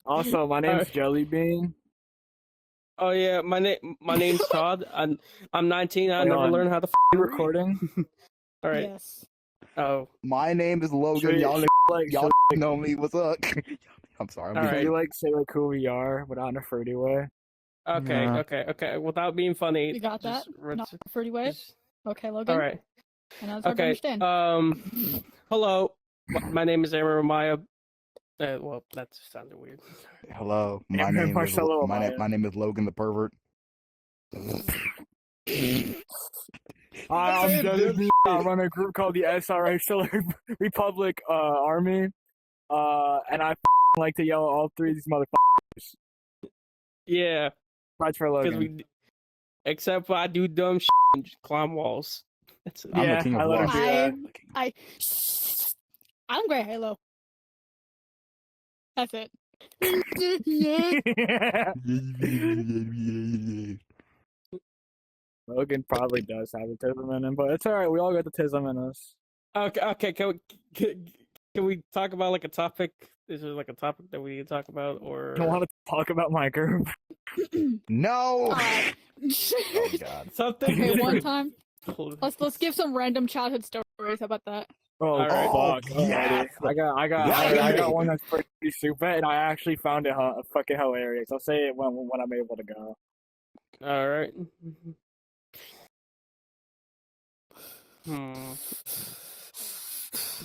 Also, my name's Jellybean. Oh yeah, my name's Todd. I'm 19. I Wait never on. learned how to You read. recording? All right. Yes. Oh, My name is Logan. Should Y'all we know me. What's up? I'm sorry. All right. say like who we are, but not in a fruity way? okay, Nah. okay. Without being funny, You got that? just- Not a fruity way? just- Okay, Logan. all right. And that's hard to Okay. understand. Hello. My name is Amram. Well, that sounded weird. Hello. My name is Logan the pervert. I'm Jellybean. I run a group called the SRA Solar Republic Army. And I like to yell at all three of these motherfuckers. Yeah, That's for because Logan. except I do dumb shit and just climb walls. That's it. I'm Yeah, the king of I let him love. do I'm GREYHALO. That's it. that. Logan probably does have the tism in him, but it's alright. We all got the tism in us. Okay. Can we talk about like a topic? Is there like a topic that we need to talk about, or You don't want to talk about my group? No. Uh, Oh God. something? okay, one different? time. Let's give some random childhood stories. How about that? Oh, Alright. fuck! Yes. I got one that's pretty stupid, and I actually found it fucking hilarious. I'll say it when I'm able to go. All right.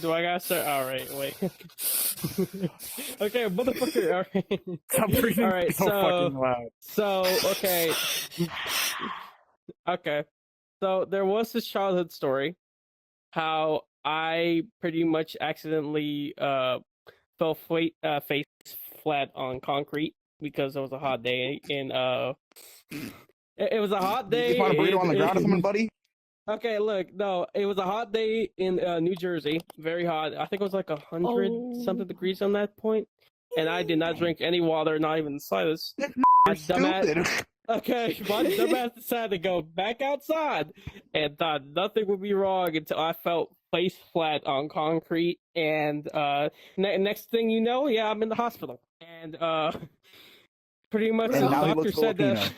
Do I gotta start? All right, wait. Okay, motherfucker. All right. Stop breathing All right, so fucking loud. So okay. Okay. So there was this childhood story, how I pretty much accidentally fell face flat on concrete because it was a hot day and it was a hot day. You find a burrito on the ground or something, buddy? Okay, look, no, it was a hot day in New Jersey, very hot. I think it was like 100 something degrees on that point, and I did not drink any water, not even the slightest. You're stupid. Okay, my dumbass decided to go back outside and thought nothing would be wrong until I felt face flat on concrete. And next thing you know, yeah, I'm in the hospital. And pretty much And the now he doctor looks said that.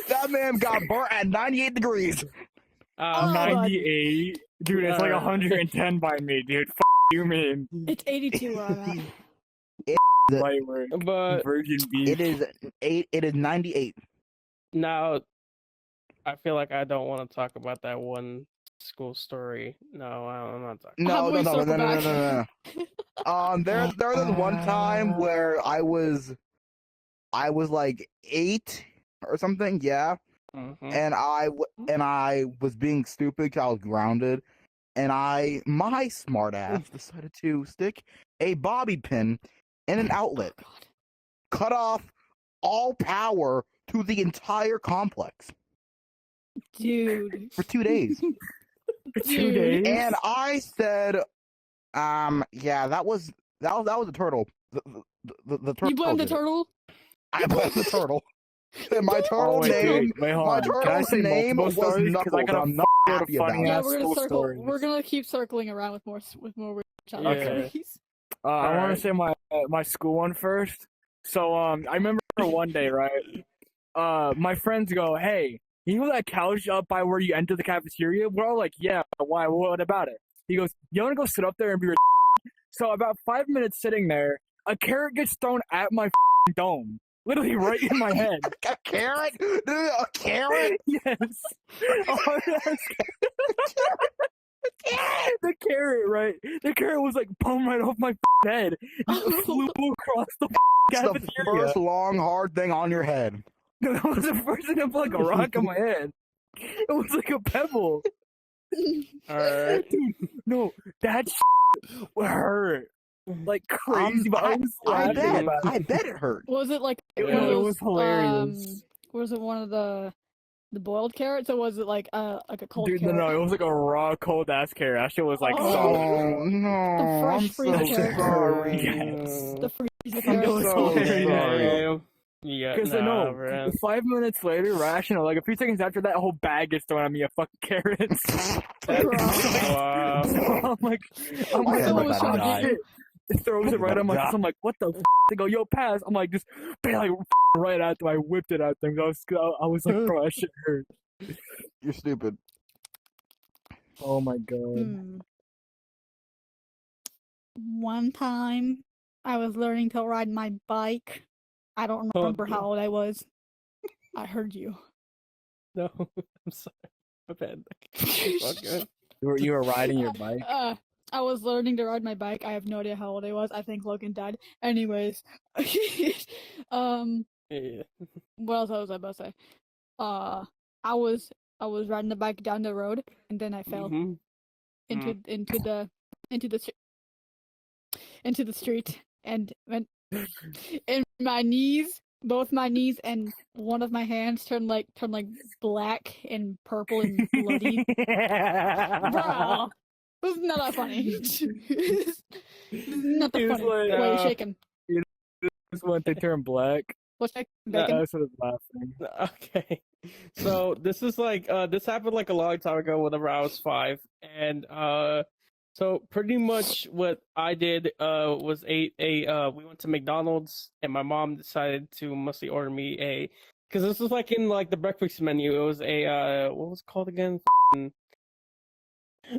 That man got burnt at 98 degrees. Oh, 98, dude. It's like 110 by me, dude. You mean? It's 82 where I'm at. Light work. But Virgin beef. It is 98. now I feel like I don't want to talk about that one school story. No, I'm not talking. How No. about we circle back? There was one time where I was like 8 or something, yeah. Mm-hmm. And I was being stupid because I was grounded, and my smart ass decided to stick a bobby pin in an outlet, cut off all power to the entire complex Dude. for 2 days. For 2 days. And I said, yeah, that was a turtle. The turtle. You blamed the did it. turtle? I blamed the turtle. And my turtle wait, name. wait, hold My on. Can I turtle's say name multiple was stories? 'Cause I Knuckles. got a I'm not fuckload of happy about funny it. Yeah, ass we're gonna school circle. stories. We're gonna keep circling around with more childhood Yeah. stories. I want Alright. to say my school one first. So I remember one day, right? My friends go, "Hey, you know that couch up by where you enter the cafeteria?" We're all like, "Yeah, why? What about it?" He goes, "You want to go sit up there and be?" So about 5 minutes sitting there, a carrot gets thrown at my dome, literally right in my head. A carrot? Dude, a carrot? Yes. Oh, yes. The carrot, right? The carrot was like pumped right off my head. It flew across the It's the cafeteria. first long, hard thing on your head. No, that was the first thing that put like a rock on my head. It was like a pebble. Alright. Dude, no, that hurt like crazy. But I was I laughing about bet. it. I bet it hurt. Was it like It one of was those, hilarious. was it one of the boiled carrots, or was it like a cold Dude, carrot? no, it was like a raw, cold ass carrot. That shit was like Oh. solid. Oh no! The fresh I'm freeze so carrot. sorry. Yes. The freezer I know carrot. it's So hilarious. sorry. Damn. Yeah, Because nah, no, bro. 5 minutes later, rational, like a few seconds after that, a whole bag gets thrown at me of fucking carrots. That's Bruh. wow. So I'm like, My head so was was about to shocking. die. shit. It throws it right on my Die. face. I'm like, what the f? They go, yo, pass. I'm like, just bam, like right at them. I whipped it at them. I was like, bro, that shit hurt. You're stupid. Oh my god. One time, I was learning to ride my bike. I don't Oh, remember how no. old I was. I heard you. No, I'm sorry. My bad. Keep on going. You were riding your bike. I was learning to ride my bike. I have no idea how old I was. I think Logan died. Anyways, Yeah. what else was I about to say? I was riding the bike down the road, and then I fell Mhm. into the street, and went and my knees, both my knees and one of my hands turned like black and purple and bloody. Bro, this is not that funny. This is not that He was funny. like, Why are you shaking? This one they turn black. What's shaking? Bacon? I sort of laughing. Okay. So this is like this happened like a long time ago whenever I was 5. And so pretty much what I did was we went to McDonald's and my mom decided to mostly order me a, because this was like in like the breakfast menu. It was a what was it called again? It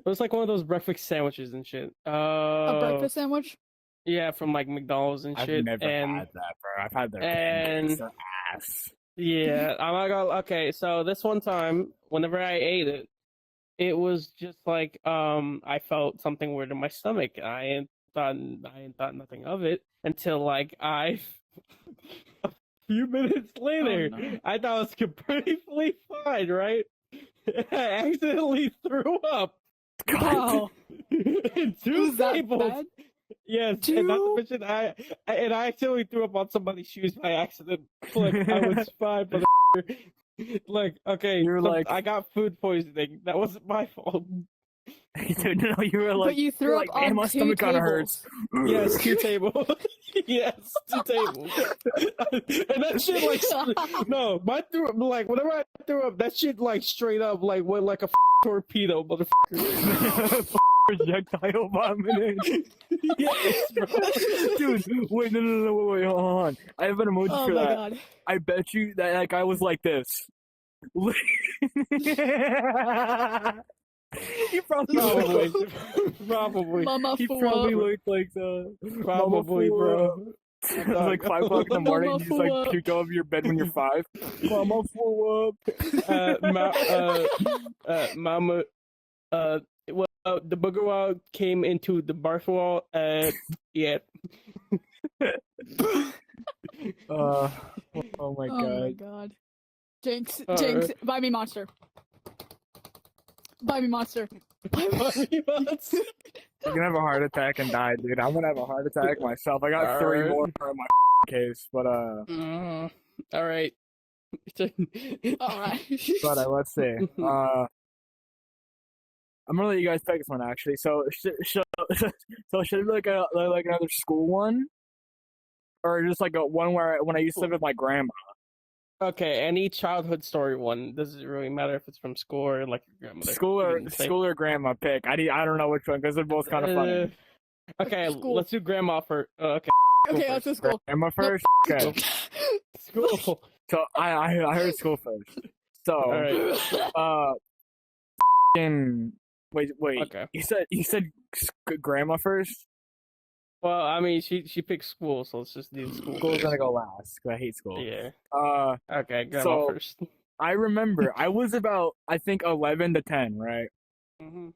was like one of those breakfast sandwiches and shit. A breakfast sandwich? Yeah, from like McDonald's and I've shit. never and had that, bro. I've had their and- pancakes. They're ass. Yeah, I'm not gonna. Okay, so this one time, whenever I ate it, it was just like I felt something weird in my stomach. I ain't thought nothing of it until like a few minutes later, no. I thought it was completely fine, right? I accidentally threw up Wow. in two Is that tables. bad? Yes, and not to mention I accidentally threw up on somebody's shoes by accident. Like I was fine, but like okay, You're like- I got food poisoning. That wasn't my fault. Dude, no, you were like, But you threw you're up like, man, on my 2 stomach kind of tables. hurts. Yes, 2 tables. Yes, 2 tables. And that shit like no, my threw up like whenever I threw up, that shit like straight up like went like a torpedo, motherfucker. Projectile vomiting. Yes, bro. Dude, wait, no, wait, hold on. I have an emoji Oh for my that. god. I bet you that guy was like this. He probably Probably, looked probably, Mama he fool probably up. looked like the probably, bro. It was like 5 o'clock in the morning. Mama You just like fool up. puked over your bed when you're 5. Mama fool up. Mama, well, the booger wall came into the barf wall. Yeah. Oh my Oh my god. god. Jinx, Alright. buy me monster. Buy me monster. Buy me monster. You're gonna have a heart attack and die, dude. I'm gonna have a heart attack myself. I got 3 Alright. more in my case, but All right. Alright. let's see. I'm gonna let you guys pick this one actually. So should it be like another school one, or just like a one where when I used to live with my grandma? Okay, any childhood story one. Does it really matter if it's from school or like your grandmother? School or grandma pick. I don't know which one because they're both kind of funny. Okay, School. let's do grandma first. Okay, Okay, let's go school. Grandma first. Okay. school. So I heard school first. So All right. wait. Okay. You said grandma first. Well, I mean, she picked school, so let's just do school. School's gonna go last because I hate school. Yeah. Uh, Okay, grandma So- first. I remember I was about I think 11 to 10, right? Mm-hmm.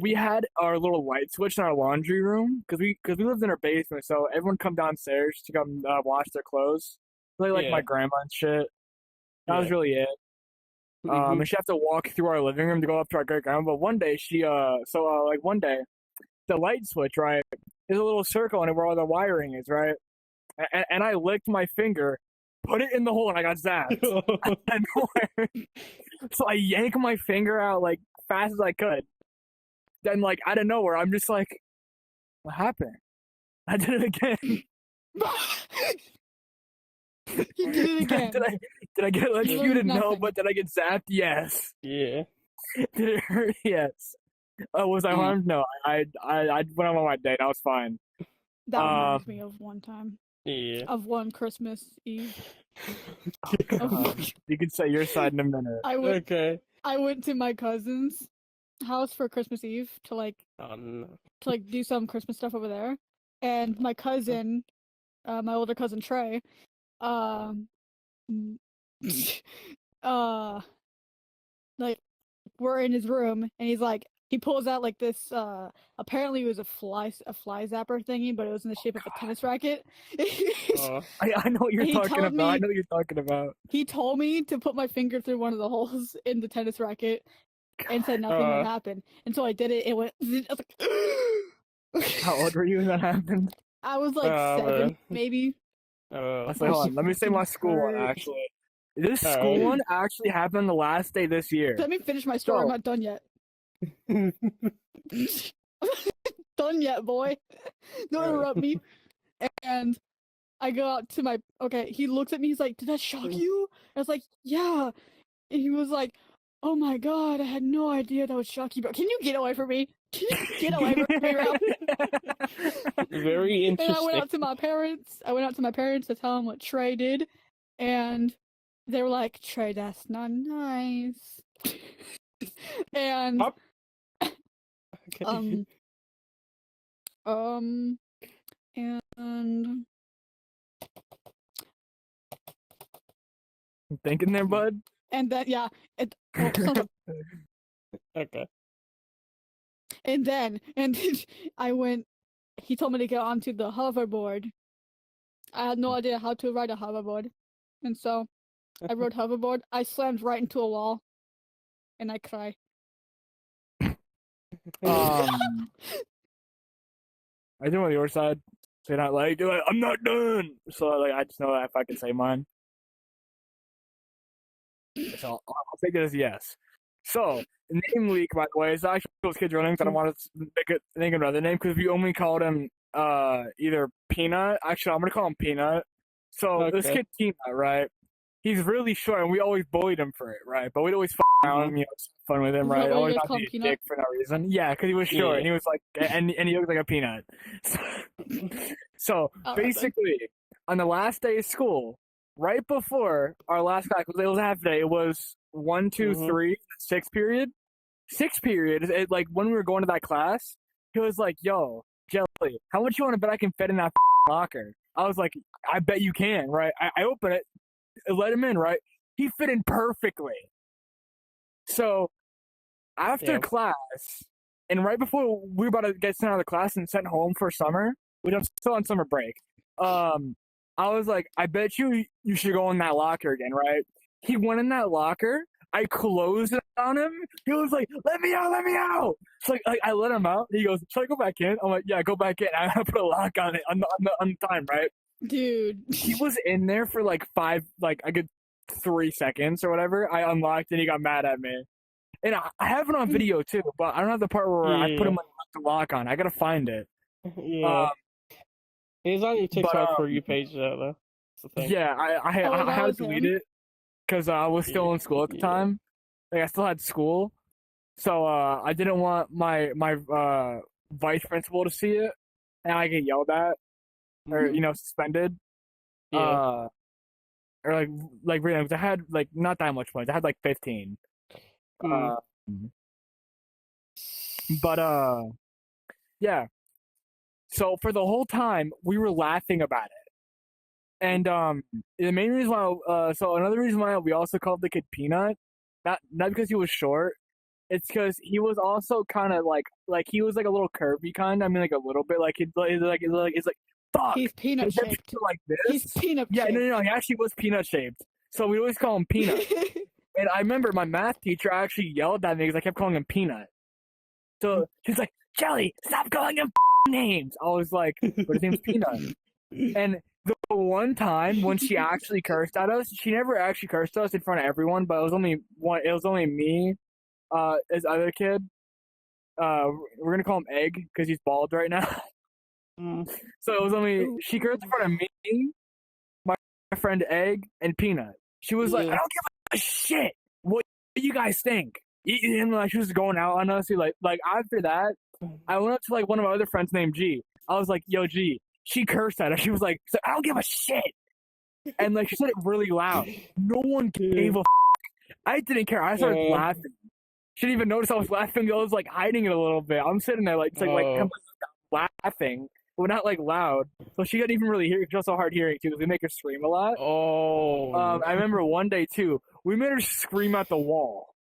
We had our little light switch in our laundry room because we lived in our basement, so everyone come downstairs to come wash their clothes. Really like my Yeah. grandma and shit. That was Yeah. really it. Mhm. And she have to walk through our living room to go up to our great grandma. But one day one day, the light switch, right, is a little circle in it where all the wiring is, right? And I licked my finger, put it in the hole, and I got zapped. Out of nowhere. So I yank my finger out like fast as I could. Then like out of nowhere, I'm just like, what happened? I did it again. He did it again. Did I get electrocuted? No, nothing. but did I get zapped? Yes. Yeah. Did it hurt? Yes. Was I harmed? No. I went on my date. I was fine. That reminds me of one time. Yeah. Of one Christmas Eve. You can say your side in a minute. Okay. I went to my cousin's house for Christmas Eve to Oh no. do some Christmas stuff over there. And my cousin, my older cousin Trey, we're in his room and he's like, he pulls out like this, apparently it was a fly zapper thingy, but it was in the shape of a tennis racket. I know what you're talking about. I know what you're talking about. He told me to put my finger through one of the holes in the tennis racket and said nothing would happen. And so I did it. It went. I was like, How old were you when that happened? I was like 7, maybe. Let's hold on. Let me say my school one actually. This school one actually happened the last day this year. Let me finish my story. I'm not done yet. Done yet, boy. Don't interrupt me. And I go out to my. Okay, he looks at me. He's like, "Did that shock you?" I was like, "Yeah." And he was like, "Oh my god, I had no idea that would shock you, bro. Can you get away from me? Can you get away from me, bro?" Very interesting. And I went out to my parents. To tell them what Trey did, and they were like, "Trey, that's not nice." And and You thinking there, bud? and then Okay. And then I went. He told me to get onto the hoverboard. I had no idea how to ride a hoverboard, and so I rode hoverboard. I slammed right into a wall, and I cried. I do on your side. Say not like, I'm not done. So like, I just know that if I can say mine. So I'll take it as yes. So name leak, by the way, is actually those kids running. I don't want to think of another name because we only called him either Peanut. Actually, I'm gonna call him Peanut. So this kid Peanut, right? He's really short, and we always bullied him for it, right? But we'd always around him, fun with him, right? Always not be a dick for no reason. Yeah, because he was short, and he was like, and he looked like a peanut. So basically, on the last day of school, right before our last class, it was half day. It was 1, 2, 3, 6 period. 6 period. Like when we were going to that class, he was like, "Yo, Jelly, how much you want to bet I can fit in that locker?" I was like, "I bet you can." Right? I open it. Let him in, right? He fit in perfectly. So after class, and right before we were about to get sent out of the class and sent home for summer, we're still on summer break. I was like, I bet you should go in that locker again, right? He went in that locker. I closed it on him. He was like, "Let me out, let me out." So like I let him out. He goes, "Should I go back in?" I'm like, "Yeah, go back in." I put a lock on it on the time, right? Dude, he was in there for like 3 seconds or whatever. I unlocked and he got mad at me. And I have it on video too, but I don't have the part where I put him like the lock on. I gotta find it. Yeah. He's on your TikTok for you page though. Yeah, I had to delete it because I was still in school at the time. Like I still had school, so I didn't want my vice principal to see it, and I get yelled at or suspended. Yeah. Or like I had like not that much points. I had like 15. But yeah. So for the whole time we were laughing about it. And the main reason why so another reason why we also called the kid Peanut, not because he was short, it's because he was also kind of like he was like a little curvy kind. I mean like a little bit like it's like fuck. He's peanut shaped. Like this. He's peanut shaped. Yeah, no, he actually was peanut shaped. So we always call him Peanut. And I remember my math teacher actually yelled at me because I kept calling him Peanut. So she's like, "Jelly, stop calling him names." I was like, "But his name's Peanut." And the one time when she actually cursed at us, she never actually cursed at us in front of everyone, but it was only one. It was only me, his other kid. We're gonna call him Egg because he's bald right now. So it was only she cursed in front of me, my friend Egg and Peanut. She was like, Yeah. I don't give a shit what you guys think. And like she was going out on us. Like after that, I went up to like one of my other friends named G. I was like, yo, G. She cursed at her. She was like, I don't give a shit. And like she said it really loud. No one gave a f. I didn't care. I started laughing. She didn't even notice I was laughing. I was like hiding it a little bit. I'm sitting there like laughing, but not like loud. So she didn't even really hear it. She was also hard hearing too because we make her scream a lot. I remember one day too, we made her scream at the wall.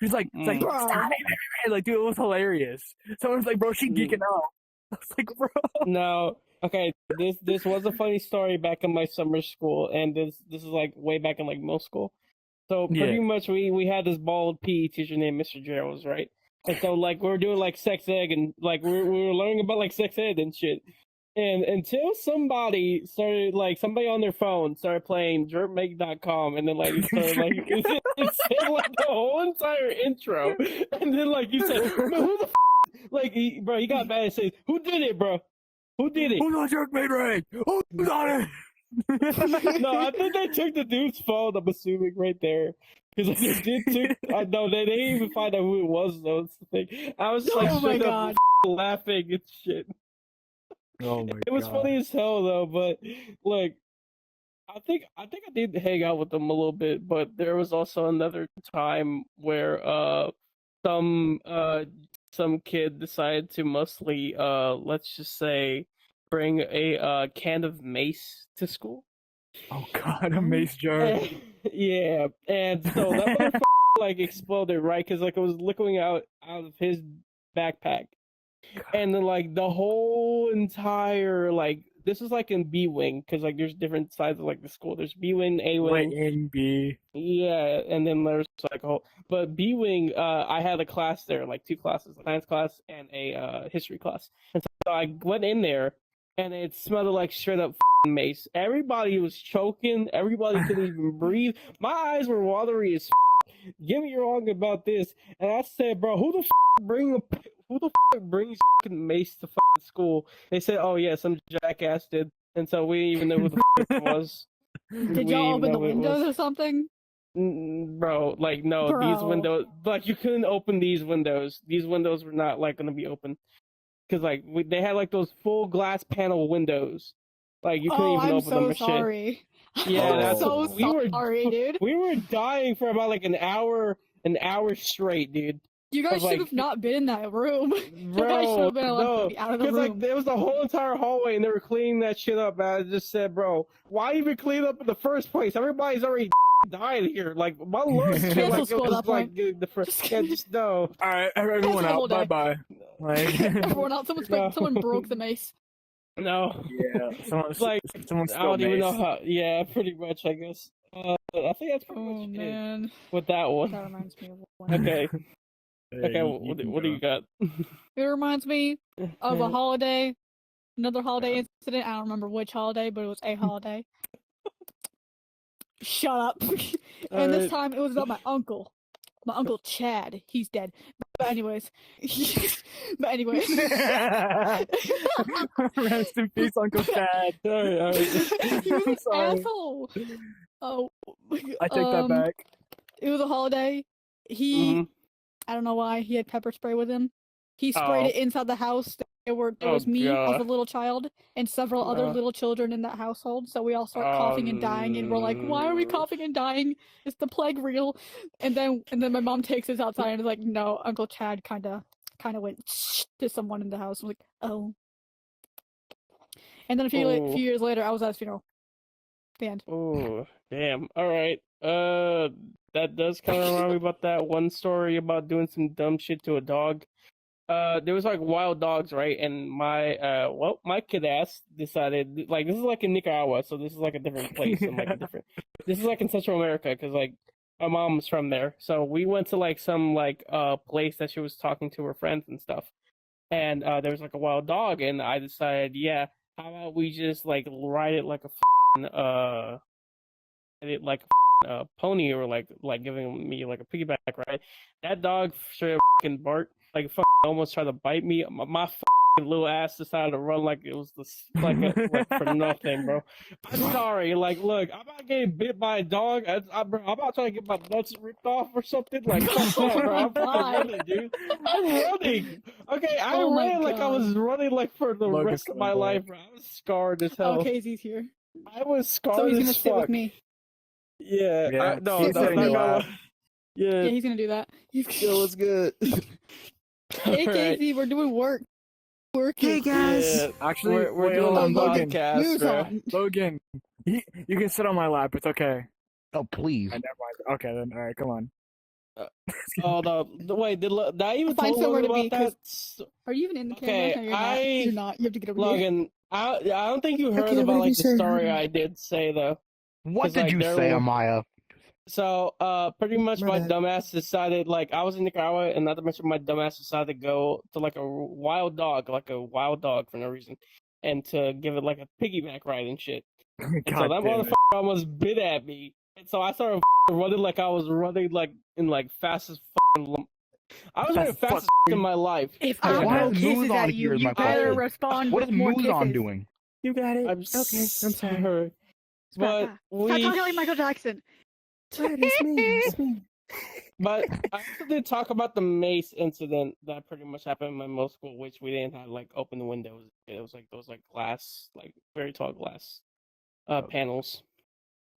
She's like, stop it. Like, dude, it was hilarious. Someone's like, bro, she geeking out. I was like, bro. No. Okay, this was a funny story back in my summer school, and this is like way back in like middle school. So pretty much we had this bald PE teacher named Mr. Gerald's, right? And so like we were doing like sex ed and like we were learning about like sex ed and shit. And until somebody on their phone started playing jerkmake.com and then like it started like it said like the whole entire intro. And then like you said, man, who the like he got mad and said, who did it, bro? Who did it? Who's on Jerkmake Ray? Who's on it? No, I think they took the dude's phone, I'm assuming, right there. Because they did no, they didn't even find out who it was, though. That's the thing. I was just like, Oh my straight God. up laughing and shit. Oh my God. It was funny as hell, though, but, like, I think I did hang out with them a little bit, but there was also another time where, some kid decided to mostly, let's just say, bring a can of mace to school. Oh God, a mace jar. Yeah, and so that motherfucker like exploded, right? Because like it was liquid out of his backpack, and then like the whole entire like this is like in B wing because like there's different sides of like the school. There's B wing, A wing, in B. yeah, and then there's like a whole. But B wing, I had a class there, like 2 classes, a science class and a history class, and so I went in there. And it smelled like straight up mace. Everybody was choking. Everybody couldn't even breathe. My eyes were watery as Get me wrong about this. And I said, bro, who the brings mace to school? They said, oh yeah, some jackass did. And so we didn't even know who the it was. Did y'all open the windows or something? Bro, like no, these windows, like you couldn't open these windows. These windows were not like gonna be open. Because like they had like those full glass panel windows, like you couldn't even open them and sorry. shit. Yeah, I'm so sorry, dude. We were dying for about like an hour straight, dude. You guys should have not been in that room. Bro, you guys should have been allowed to be out of the room. Like there was the whole entire hallway and they were cleaning that shit up. And I just said, bro, why even clean up in the first place? Everybody's already died here. Like my lungs feel like it was like the first. Yeah, just no. All right, everyone out. Bye bye. Like everyone out. Someone broke the mace. No. Yeah. Someone I don't even know how. Yeah, pretty much. I guess. I think that's pretty much man. it with that one. That reminds me of one. Okay. Okay. What do you got? It reminds me of a holiday. Another holiday incident. I don't remember which holiday, but it was a holiday. Shut up. And this time it was about my uncle. My uncle Chad. He's dead. But anyways. Rest in peace, Uncle Chad. He was an asshole. Oh. I take that back. It was a holiday. He I don't know why he had pepper spray with him. He sprayed it inside the house. There was me as a little child and several other little children in that household. So we all start coughing and dying, and we're like, "Why are we coughing and dying? Is the plague real?" And then my mom takes us outside and is like, "No, Uncle Chad kind of went to someone in the house." I'm like, "Oh." And then a few years later, I was at his funeral. The end. Oh, damn! All right. That does kind of remind me about that one story about doing some dumb shit to a dog. There was like wild dogs, right? And my kid ass decided, like, this is like in Nicaragua, so this is like a different place and like a different. This is like in Central America, because like my mom's from there, so we went to like some like place that she was talking to her friends and stuff, and there was like a wild dog, and I decided, yeah, how about we just like ride it like a pony, or like giving me like a piggyback ride. That dog straight up fucking barked, like almost tried to bite me. My little ass decided to run like it was like for nothing, bro. I'm sorry. Like, look, I'm not getting bit by a dog. I'm about trying to get my nuts ripped off or something. Like, fuck that, bro. I'm fucking running, dude. I'm running. Okay, I Oh my ran like I was God. running like for the Logan's rest of my coming back. life, bro. I was scarred as hell. Oh, Casey's here. I was So scarred he's gonna as sit with fuck. me. Yeah. Yeah, No, he's no, sitting not in your gonna lap. lie. Yeah. Yeah, he's gonna do that. Yo, what's good? Hey, Alright. Casey, we're doing work. Working. Hey guys. Yeah, Actually, we're wait, doing hold a on, Logan. podcast, News bro. on. Logan, you can sit on my lap. It's okay. Oh please. Never mind. Okay, then. All right, come on. Oh no! Wait, did I even Find tell somewhere Logan to be, about that? Are you even in the Okay, camera? No, you're not. You're not. You have to get over here. Logan, I don't think you heard Okay, what about did like you the say? story I did say though. What 'Cause, did like, you there say, were- Amaya? So, pretty much my Brother. dumbass decided, like, I was in Nicaragua, and not to mention my dumbass decided to go to, like, a wild dog for no reason, and to give it, like, a piggyback ride and shit. And so God that damn it. motherfucker almost bit at me, and so I started running like I was running, like, in, like, fast as I was running fast as in my life. If Yeah. I Why throw is kisses Moose on at here you, is you my better question. respond What with is more Moose on kisses. doing? You got it. I'm sorry. But Stop we... talking like Michael Jackson. It's me. But I also did talk about the mace incident that pretty much happened in my middle school, which we didn't have like open windows. It was like those like glass, like very tall glass panels.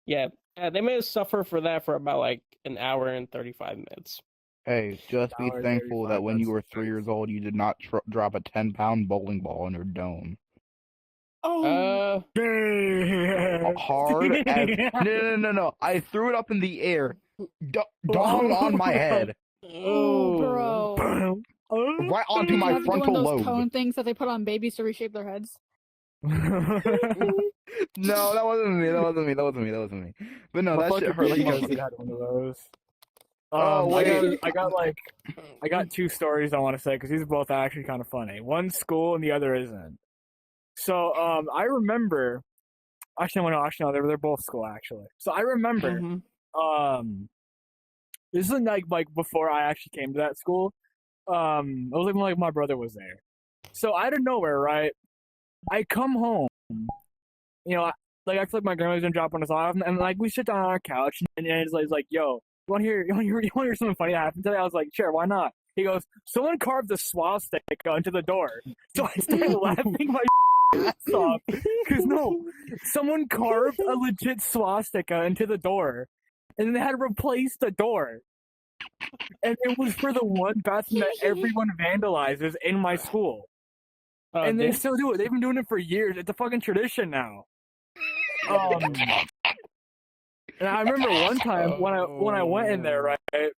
Yeah, they made us suffer for that for about like an hour and 35 minutes. Hey, just be Hour thankful 35, that when you that's were 3 years old, you did not drop a 10-pound bowling ball in your dome. Oh, Hard as no. I threw it up in the air, dong on my head, oh, bro. right onto Did you my have to do one frontal of those lobe. cone things that they put on babies to reshape their heads? No, that wasn't me. But no, that shit hurt like Because hell. he had one of those. Oh, wait. I got two stories I want to say because these are both actually kind of funny. One's school and the other isn't. So I remember. Actually, no, they're both school actually. So I remember. This is like before I actually came to that school. It was like when like my brother was there. So out of nowhere, right? I come home. You know, like I feel like my grandma's gonna drop us off, and like we sit down on our couch, and it's like, yo, you want to hear something funny that happened today? I was like, sure, why not? He goes, someone carved a swastika into the door. So I started laughing my ass off because no, someone carved a legit swastika into the door, and then they had to replace the door. And it was for the one bathroom that everyone vandalizes in my school. And they still do it. They've been doing it for years. It's a fucking tradition now. And I remember one time when I went in there, right?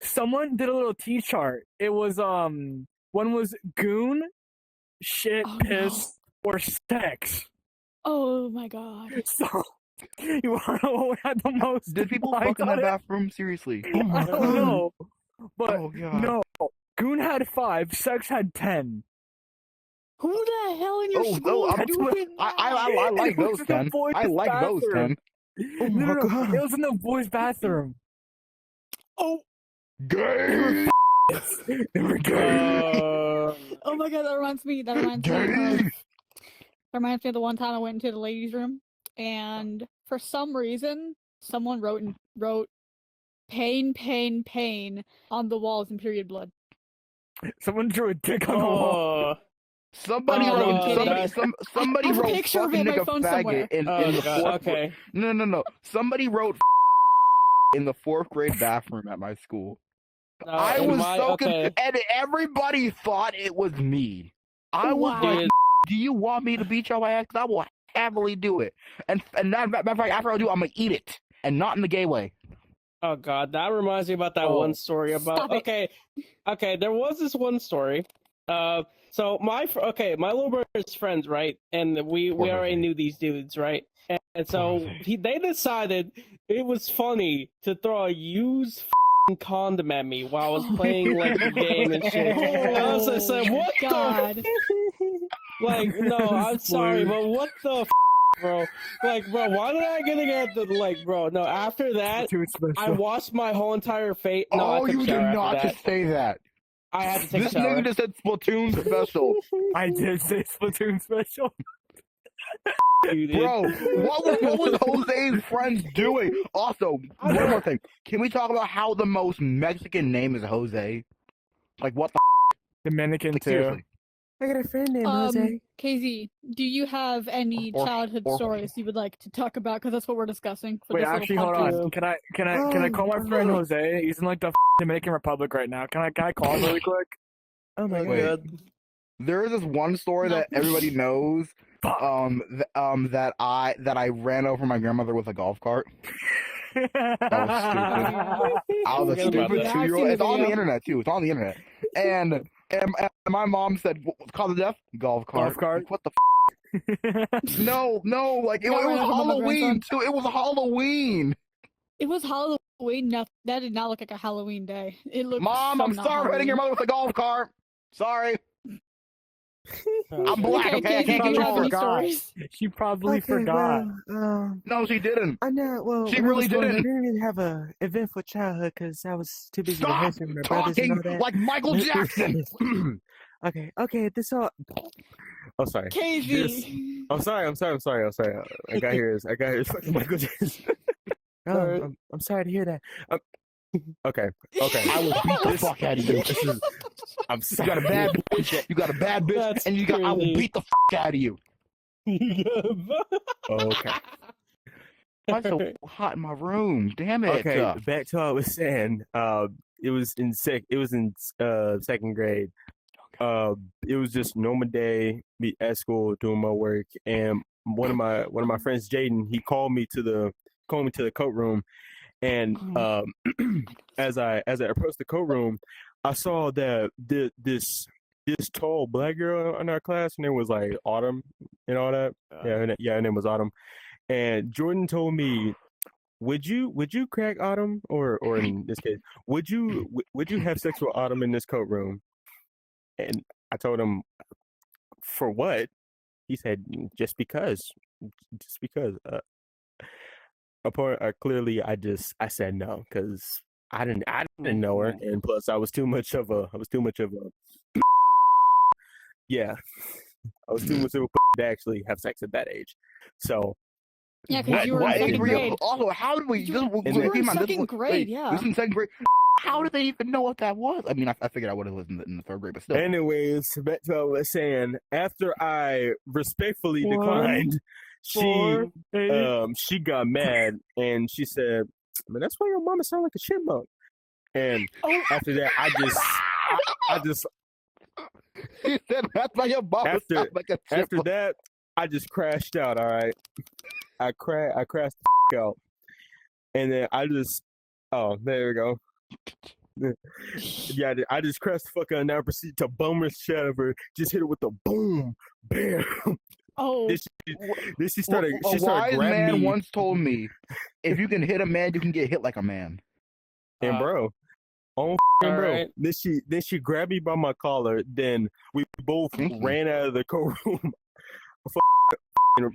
Someone did a little T-chart. It was one was goon, shit, piss, or sex. Oh my god. So you wanna know what had the most? Did people likes fuck in on the it? bathroom? Seriously? I don't know. But Oh god. no, goon had 5, sex had 10. Who the hell in your Oh, school no, is doing that? I like It was those in the 10. boys' I like those bathroom. 10. No, no, no, it was in the boys' bathroom. Oh, Gay! They were gay. oh my god, that reminds me of the one time I went into the ladies' room, and for some reason, someone wrote pain, pain, pain on the walls in period blood. Someone drew a dick on the wall. Somebody I'm not wrote even kidding. somebody I have a wrote picture of fucking it on my nigga phone faggot somewhere. in the fourth okay. No. Somebody wrote in the 4th grade bathroom at my school. I was so confused, and everybody thought it was me. I was like, do you want me to beat your ass? I will happily do it. And matter of fact, after I do, I'm gonna eat it, and not in the gay way. Oh god, that reminds me about that one story about. Okay, there was this one story. So my little brother's friends, right? And we already knew these dudes, right? And so they decided it was funny to throw a used condom at me while I was playing like the game and shit. And I was just like, what the? Like, no, I'm sorry, but what the? Bro, like, bro, why did I get the bro? No, after that, I washed my whole entire face. No, Oh, you did not just say that. I had to take a This shower. nigga just said Splatoon special. I did say Splatoon special. You did. Bro, what was Jose's friends doing? Also, one more thing. Can we talk about how the most Mexican name is Jose? Like, what the Dominican like, too. seriously. I got a friend named Jose. KZ, do you have any Or- childhood or- stories you would like to talk about? Because that's what we're discussing. For Wait, this little actually, hold podcast. on. Can I call my friend Jose? He's in like the Dominican Republic right now. Can I call him really quick? Oh my Wait. god. There is this one story No. that everybody knows. Fuck. That I ran over my grandmother with a golf cart. That was stupid. I was a Forget about stupid that. 2-year-old. It's on the video. internet too. It's on the internet. And my mom said, "Call the death golf cart." Golf cart? Like, what the? No, like it Got was ran over by my Halloween grandson. too. It was Halloween. It was Halloween. No, that did not look like a Halloween day. It looked. Mom, so I'm not sorry for hitting your Halloween. mother with a golf cart. Sorry. I'm black. Okay, Okay, I KZ, can't do get you have any caught. stories? She probably forgot. Well, No, she didn't. I know. Well, She when I really was growing up, didn't. I didn't really have a eventful childhood because I was too busy Stop rehearsing with my brothers and talking all that. like Michael Jackson. Okay. This all. Oh, sorry. KZ. I'm sorry. I got here. Fucking Michael Jackson. Alright. I'm sorry to hear that. Okay. I will beat the fuck out of you. I'm You sorry. got a bad bitch. You got a bad bitch, That's and I will crazy. beat the fuck out of you. Okay. Why so hot in my room? Damn it. Okay. Back to what I was saying. It was in second grade. It was just normal day, me at school doing my work, and one of my friends, Jaden, he called me to the coat room, and as I approached the coat room, I saw that this tall black girl in our class, and it was like Autumn and all that. Her name was Autumn, and Jordan told me, would you crack Autumn, or in this case, would you have sex with Autumn in this coat room? And I told him, for what? He said, just because. Clearly, I said no because I didn't know her, and plus I was too much of a yeah, I was too much of a to actually have sex at that age. So Yeah, because you were in What age second were you? grade. Also, how did we? You This, were wait, in keep in mind, this second was- grade, wait, yeah. This is in second grade. How did they even know what that was? I mean, I figured I would have listened in the third grade, but still. anyways, back to what I was saying. After I respectfully One, declined, Four, eight. she got mad and she said, "Man, that's why your mama sound like a chipmunk." And after that, I just He said, "That's why your mom After- sounds like a after chipmunk." that, I just crashed out. All right, I crashed the out, and then I just there we go. Yeah, I just crashed the fuck out, and now I proceeded to bum her shit out of her. Just hit her with the boom, bam. Oh, Then she started. A She started wise man grabbing me, once told me, "If you can hit a man, you can get hit like a man." and bro, on bro. Alright. Then she grabbed me by my collar. Then we both Thank you. ran out of the courtroom.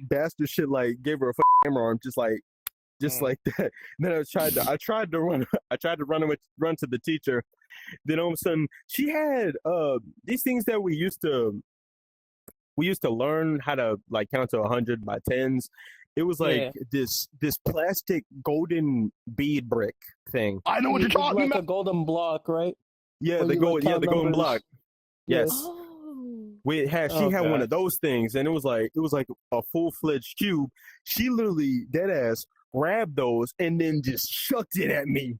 Bastard shit like gave her a hammer arm, just like that. Then I tried to run to the teacher. Then all of a sudden she had these things that we used to learn how to like count to 100 by tens. It was like Yeah. this plastic golden bead brick thing. I know what you're It was talking like about. a golden block, right? Yeah, Where the you would count golden numbers. block. Yes. oh. She had Okay. one of those things, and it was like a full-fledged cube. She literally dead ass grabbed those and then just chucked it at me.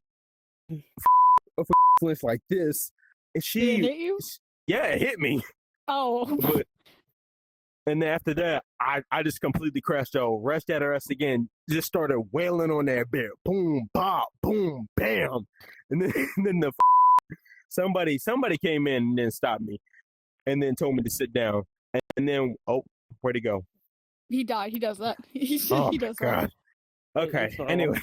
A flinch like this, and Did it hit she you? it hit me. Oh. But and then after that, I just completely crashed out, rushed at her ass again, just started wailing on that bear, boom, bop, boom, bam, and then somebody came in and then stopped me, and then told me to sit down, and then where'd he go? He died. He does that. He Oh he my does god. Okay. It's normal. Anyway.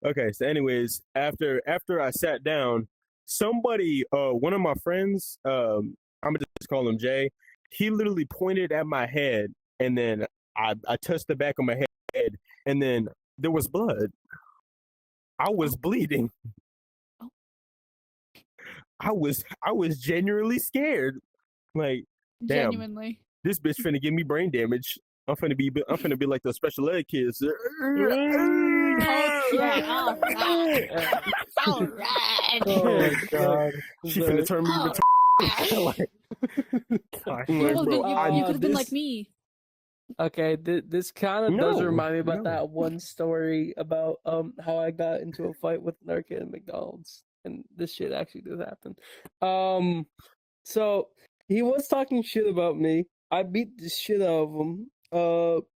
Okay. So, anyways, after I sat down, somebody, one of my friends, I'm gonna just call him Jay. He literally pointed at my head, and then I touched the back of my head, and then there was blood. I was bleeding. I was genuinely scared. Like, damn, Genuinely. this bitch finna give me brain damage. I'm finna be like the special ed kids. Yeah, all right. All right. Oh god. She finna turn me All retarded. Like, Gosh. You like, bro, could have been like this- me. Okay, this kind of does No, remind me about no. that one story about how I got into a fight with an kid at McDonald's, and this shit actually did happen. So he was talking shit about me. I beat the shit out of him.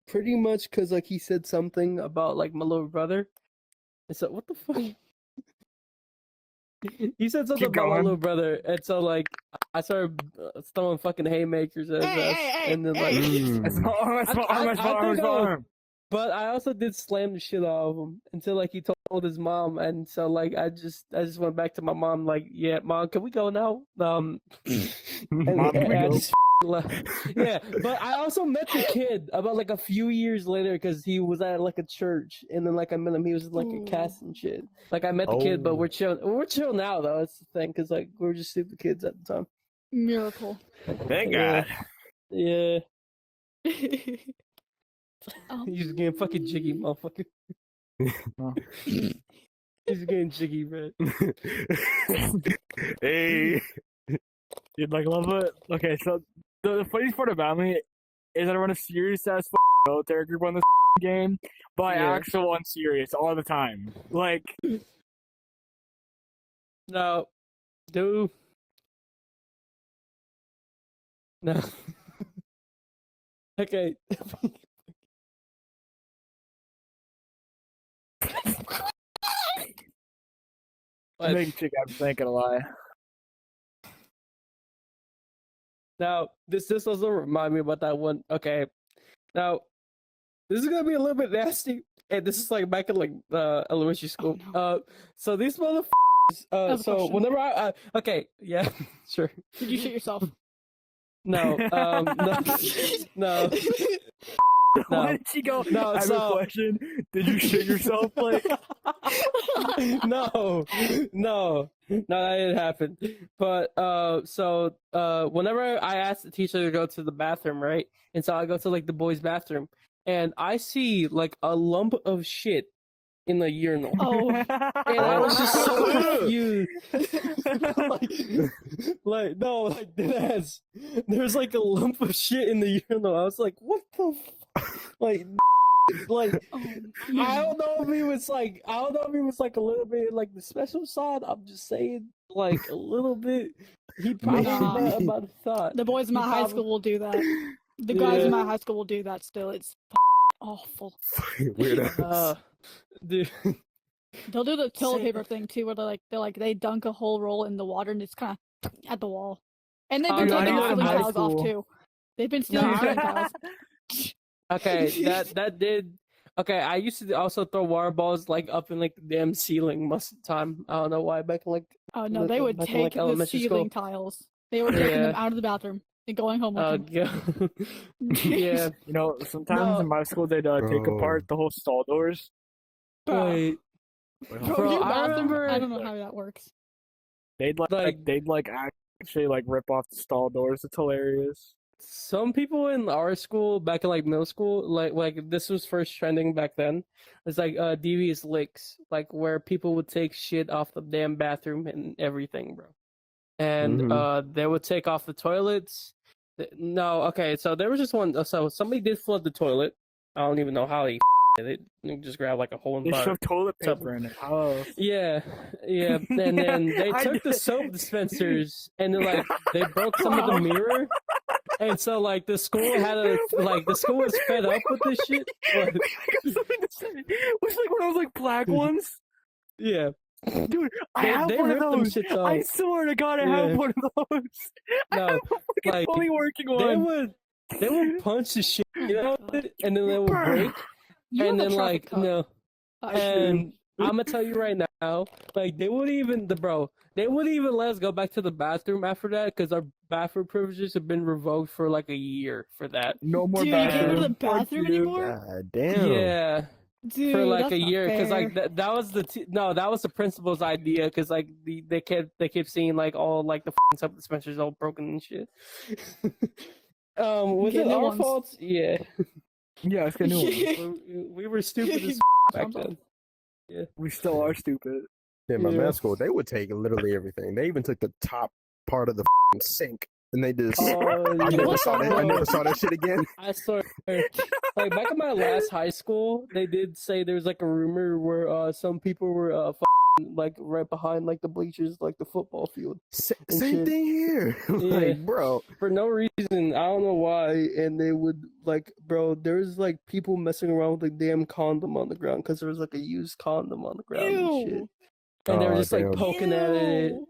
Pretty much because like he said something about like my little brother. And so what the fuck? He said something Keep about my going. little brother, and so like I started throwing fucking haymakers at his ass, and then like. That's my arm, that's my arm, that's my arm, that's my arm. But I also did slam the shit out of him until like he told his mom, and so like I just went back to my mom like, yeah, mom, can we go now? And Mom, can we I go? just left. Yeah, but I also met the kid about like a few years later because he was at like a church, and then like I met him, he was in like a cast and shit. Like I met the kid, but Oh. we're chill. We're chill now though. That's the thing, because like we're just stupid kids at the time. Miracle. Thank Yeah. God. Yeah, Oh. he's getting fucking jiggy, motherfucker. He's getting jiggy, man. Hey. You'd like love it. Okay, so the funniest part about me is I run a serious ass military group on this game, but I Yeah. actual on serious all the time. Like, No, dude. No. Okay. But make chick I'm thinking a lie. now this also remind me about that one. Okay. Now this is gonna be a little bit nasty, and this is like back in like elementary school. no. So these motherfuckers. have a So question. whenever I okay, yeah, sure. Did you shit yourself? No, no, no. Why did she go? No, I have so- a question. Did you shit yourself? Like, no, that didn't happen. But so whenever I asked the teacher to go to the bathroom, right, and so I go to like the boys' bathroom, and I see like a lump of shit in the urinal, Oh. and I was just so confused. like no, like deadass. There's like a lump of shit in the urinal. I was like, what the, like. Like Oh, I don't know if he was like a little bit like the special side. I'm just saying like a little bit. He probably Nah. about a thought. the boys in my He high probably- school will do that. The guys Yeah. in my high school will do that still. It's awful. Weirdos. Dude. They'll do the toilet Say- paper thing too, where they dunk a whole roll in the water and it's kind of at the wall. And they've been Dude, I taking know the in ceiling high tiles off school- too. They've been stealing Nah. ceiling tiles. Okay, that did. Okay, I used to also throw water balls like up in like the damn ceiling most of the time. I don't know why. Back in like Oh no, Like, they would back in, take like, the elementary ceiling school. tiles. They were taking them Yeah. out of the bathroom and going home with oh them. god, yeah. you know, sometimes No. in my school they'd take Bro. apart the whole stall doors. Wait, Bro, Bro, your I bathroom, remember- I don't know how that works. They'd like actually like rip off the stall doors. It's hilarious. some people in our school back in like middle school, like this was first trending back then. It's like devious licks, like where people would take shit off the damn bathroom and everything, bro. And they would take off the toilets. No, okay, so there was just one. So somebody did flood the toilet. I don't even know how he did it. They just grabbed like a hole in They the shoved toilet So- paper in it. Oh, Yeah, yeah, and then they I took the did- soap dispensers and then like they broke some of the mirror, and so like the school the school was fed up with this shit. But, I got something to say. Was like one of those like black ones, yeah, dude. I have they one of ripped them those. shits I off. swear to God, I Yeah. have one of those. I No, have a fucking like, fully working They one. would punch the shit out of it, and then they would break, You and have a then traffic like cop. no. Oh, And I'm gonna tell you right now, like they wouldn't even let us go back to the bathroom after that because our bathroom privileges have been revoked for like a year for that. No more Dude, you can't go to bathroom. the bathroom Fuck you. anymore? God damn. Yeah, Dude, for like that's a not year because like fair. that was that was the principal's idea because like they kept seeing like all like the f***ing sub dispensers all broken and shit. Was Get it new our ones. fault? Yeah, Yeah, it's a new one. we were stupid as back Sounds then. Yeah. We still are stupid. Yeah, my Yeah. math school, they would take literally everything. They even took the top part of the sink, and they just. Oh, I never saw that. I bro. never saw that shit again. I swear, like back in my last high school, they did say there was like a rumor where some people were like right behind like the bleachers, like the football field. And Same shit. thing here. Yeah. Like, bro. For no reason, I don't know why, and they would like, bro. There's like people messing around with a damn condom on the ground because there was like a used condom on the ground and shit. Ew. And they were Aw, just like damn. poking at it. Ew.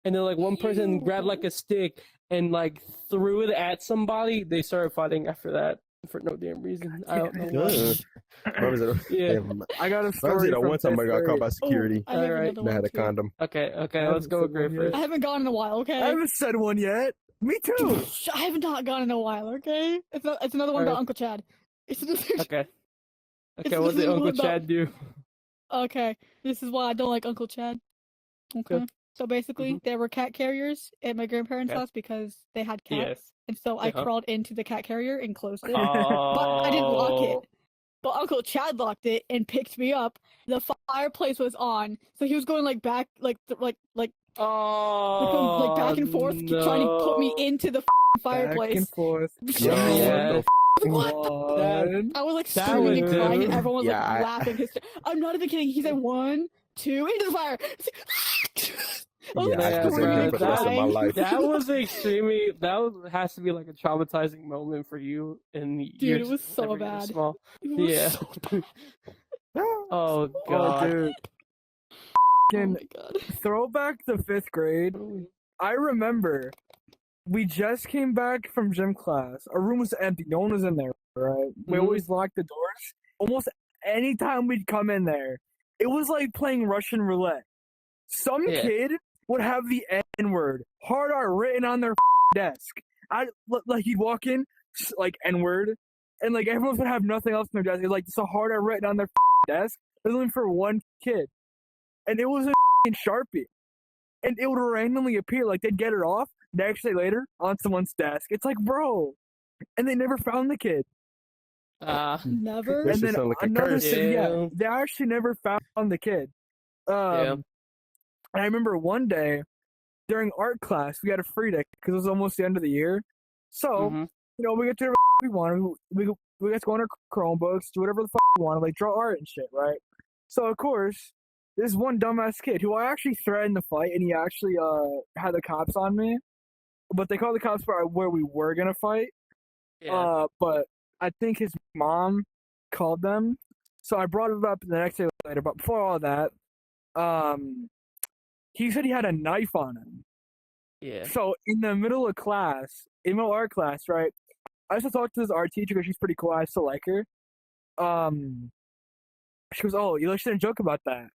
And then like one person grabbed like a stick and like threw it at somebody. They started fighting after that for no damn reason. I don't know why. What was it? Yeah. Damn. I got a I was story that from one time I fifth got caught grade. by security. I have Alright. another And I one had a too. condom. Okay, I let's haven't go with said Gray one yet. first. I haven't gone in a while, I okay? haven't said one yet. Me too. I have not gone in a while, okay? It's another one about Alright. Uncle Chad. It's another, Okay. It's Okay, what did literally Uncle about- Chad do? Okay, this is why I don't like Uncle Chad. Okay. Good. So basically, there were cat carriers at my grandparents' Okay. house because they had cats. Yes. And so I Uh-huh. crawled into the cat carrier and closed it. Oh. But I didn't lock it. But Uncle Chad locked it and picked me up. The fireplace was on, so he was going like back, like Oh. back and forth, trying to put me no. into the Back and fireplace. forth. Yeah. What the? One. I was like That screaming and would- crying, and everyone was Yeah, like I- laughing. I'm not even kidding. He said 1, 2, into the fire. I was Yeah, I like, Yeah, just screaming bro, and for the rest of my crying. life. That was extremely. Has to be like a traumatizing moment for you. And Dude, it was so whenever you were bad. Small. It was Yeah. so bad. Oh Oh, god. dude. Oh Fucking my god. throwback to fifth grade. I remember we just came back from gym class. Our room was empty. No one was in there, right? We Mhm. always locked the doors. Almost any time we'd come in there, it was like playing Russian roulette. Some Yeah. kid would have the N word hard R written on their desk. Like he'd walk in, like N word, and like everyone would have nothing else on their desk. It's like it's a hard R written on their desk. It was only for one kid, and it was a Sharpie, and it would randomly appear. Like they'd get it off next day later on someone's desk. It's like, bro, and they never found the kid. Never. That And shit then sound like a another curse. thing, yeah, Yeah. they actually never found the kid. Yeah. And I remember one day during art class, we had a free day because it was almost the end of the year. So, Mhm. you know, we get to do whatever we want. We get to go on our Chromebooks, do whatever the fuck we want, like draw art and shit, right? So, of course, this one dumbass kid who I actually threatened to fight, and he actually had the cops on me. But they called the cops for where we were gonna fight. Yeah. But I think his mom called them. So I brought it up the next day later. But before all that, he said he had a knife on him. Yeah. So in the middle of class, in middle art class, right? I used to talk to this art teacher because she's pretty cool. I still like her. She goes, "Oh, you shouldn't joke about that."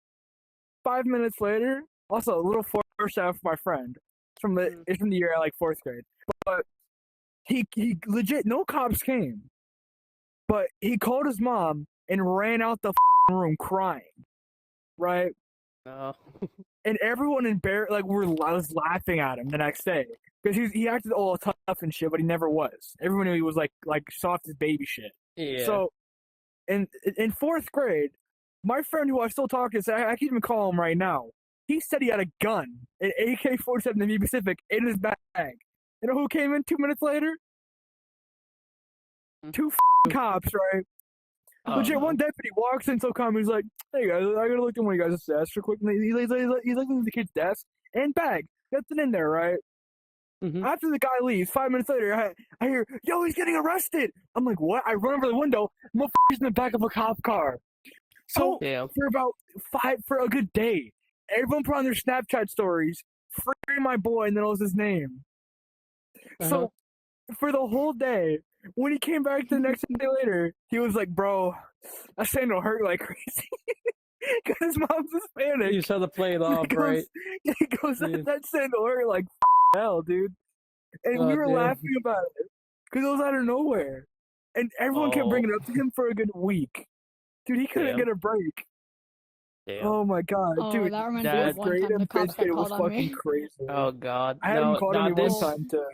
5 minutes later, also a little foreshadow for my friend. It's from the year like fourth grade. But he legit no cops came. But he called his mom and ran out the room crying. Right? No. And everyone embarrassed, like I was laughing at him the next day because he acted all tough and shit, but he never was. Everyone knew he was like soft as baby shit. Yeah. So, in fourth grade, my friend who I still talk to, I can even call him right now. He said he had a gun, an AK-47 to be specific, in his bag. You know who came in 2 minutes later? Two cops, right? Legit, one deputy walks in so calm. He's like, "Hey guys, I gotta look at one of you guys' desk real quick." And he's looking at the kid's desk and bag. Nothing in there, right? Mhm. After the guy leaves, 5 minutes later, I hear, "Yo, he's getting arrested!" I'm like, "What?" I run over the window. Motherfucker's in the back of a cop car. So Damn. for a good day, everyone put on their Snapchat stories, "Free my boy," and then it was his name. So for the whole day, when he came back the next day later, he was like, "Bro, that sandal hurt like crazy." Because his mom's Hispanic. You just had to play it off, He right? goes, Yeah. that sandal hurt like hell, dude. And we Oh, were damn. laughing about it because it was out of nowhere. And everyone kept Oh. bringing it up to him for a good week. Dude, he couldn't Damn. get a break. Damn. Oh my god, Oh, dude. that reminds me that of one Grade time the and cops fifth got grade was called on fucking me. crazy. Oh God. I had him caught on me one this time too.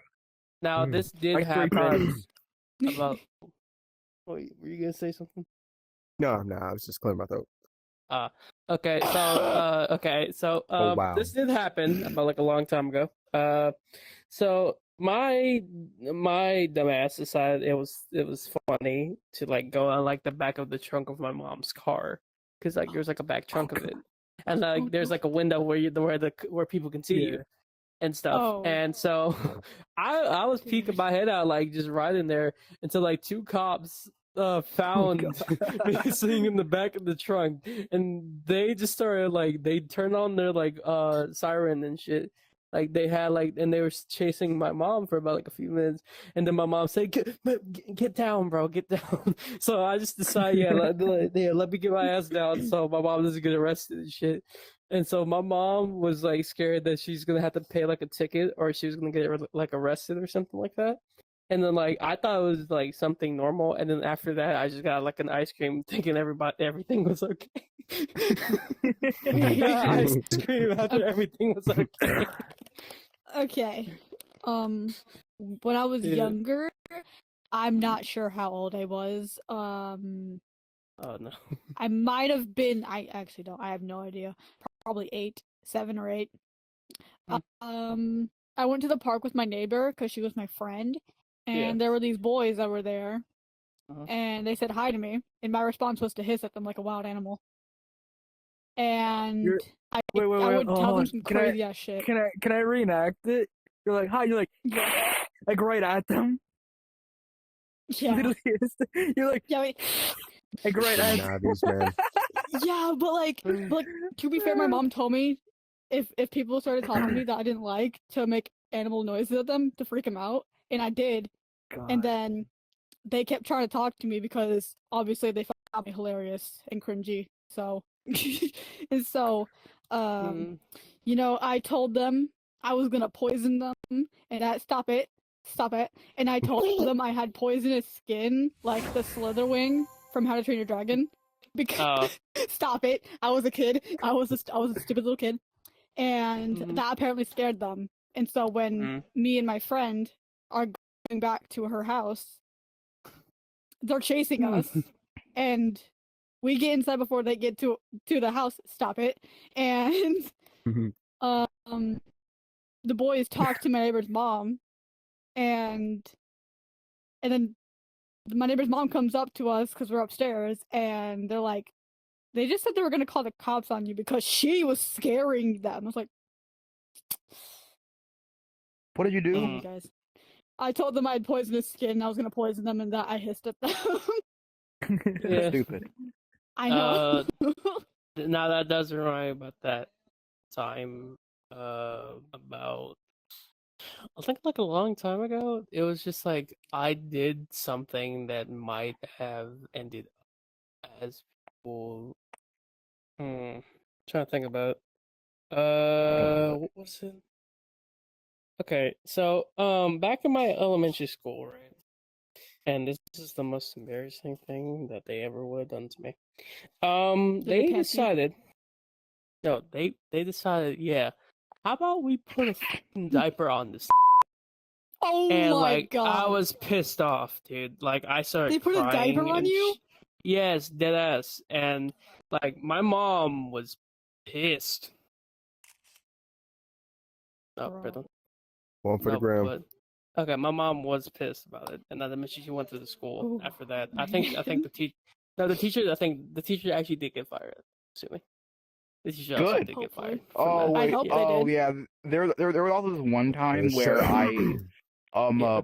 now Hmm. this did Like 3 happen times. about. Wait, were you gonna say something? No, I was just clearing my throat. Okay, so Oh, wow. this did happen about like a long time ago. So my dumbass decided it was funny to like go on like the back of the trunk of my mom's car because like there's like a back trunk of it, and like there's like a window where people can see you and stuff. Oh. And so I was peeking my head out like just right in there until like 2 cops found me sitting in the back of the trunk, and they just started like they turned on their like siren and shit. Like they had like, and they were chasing my mom for about like a few minutes, and then my mom said, "Get down, bro, get down." So I just decided, let me get my ass down, so my mom doesn't get arrested and shit. And so my mom was like scared that she's gonna have to pay like a ticket, or she was gonna get like arrested or something like that. And then like I thought it was like something normal, and then after that I just got like an ice cream, thinking everything was okay. I got ice cream after everything was okay. Okay. When I was Yeah. younger, I'm not sure how old I was. Oh no. I might have been. I actually don't. I have no idea. Probably 8, 7 or 8. I went to the park with my neighbor because she was my friend, and Yeah. there were these boys that were there, Uh-huh. and they said hi to me, and my response was to hiss at them like a wild animal. And I Wait, would hold tell them on. some Can I- crazy ass shit. Can I reenact it? You're like, hi. You're like, like right at them. Yeah. Literally, you're like, Yeah, wait. like right at them. Nah, these man. Yeah, but like to be fair, my mom told me if people started talking to me that I didn't like, to make animal noises at them to freak them out, and I did. And then they kept trying to talk to me because obviously they found me hilarious and cringy. So and so you know, I told them I was gonna poison them, and stop it. And I told them I had poisonous skin like the Slitherwing from How to Train Your Dragon. Because stop it. I was a kid. I was a stupid little kid. And that apparently scared them. And so when me and my friend are going back to her house, they're chasing us, and we get inside before they get to the house. Stop it. And the boys talk to my neighbor's mom, and then my neighbor's mom comes up to us because we're upstairs, and they're like, they just said they were gonna call the cops on you because she was scaring them. I was like, What did you do? oh my guys. I told them I had poisonous skin, and I was gonna poison them, and that I hissed at them. Yeah. Stupid. I know. Now that does remind me about that time. About I think like a long time ago. It was just like I did something that might have ended up as people. Trying to think about. What was it? Okay, so back in my elementary school, right? And this is the most embarrassing thing that they ever would have done to me. They pants you? decided. No, they decided. Yeah, how about we put a fucking diaper on this? Oh And my like, god. I was pissed off, dude. Like, I started. They put a crying diaper on and you? Yes, dead ass. And like, my mom was pissed. Oh, Bro. pardon. One for the No, gram. but okay, my mom was pissed about it, and then she went to the school Ooh, after that. I think the teacher. No, the teacher. I think the teacher actually did get fired. Assuming the teacher also Good. did get fired. Hopefully. from Oh that. I wait. hope they Oh did. yeah. There was also this one time Sure. where I Yeah.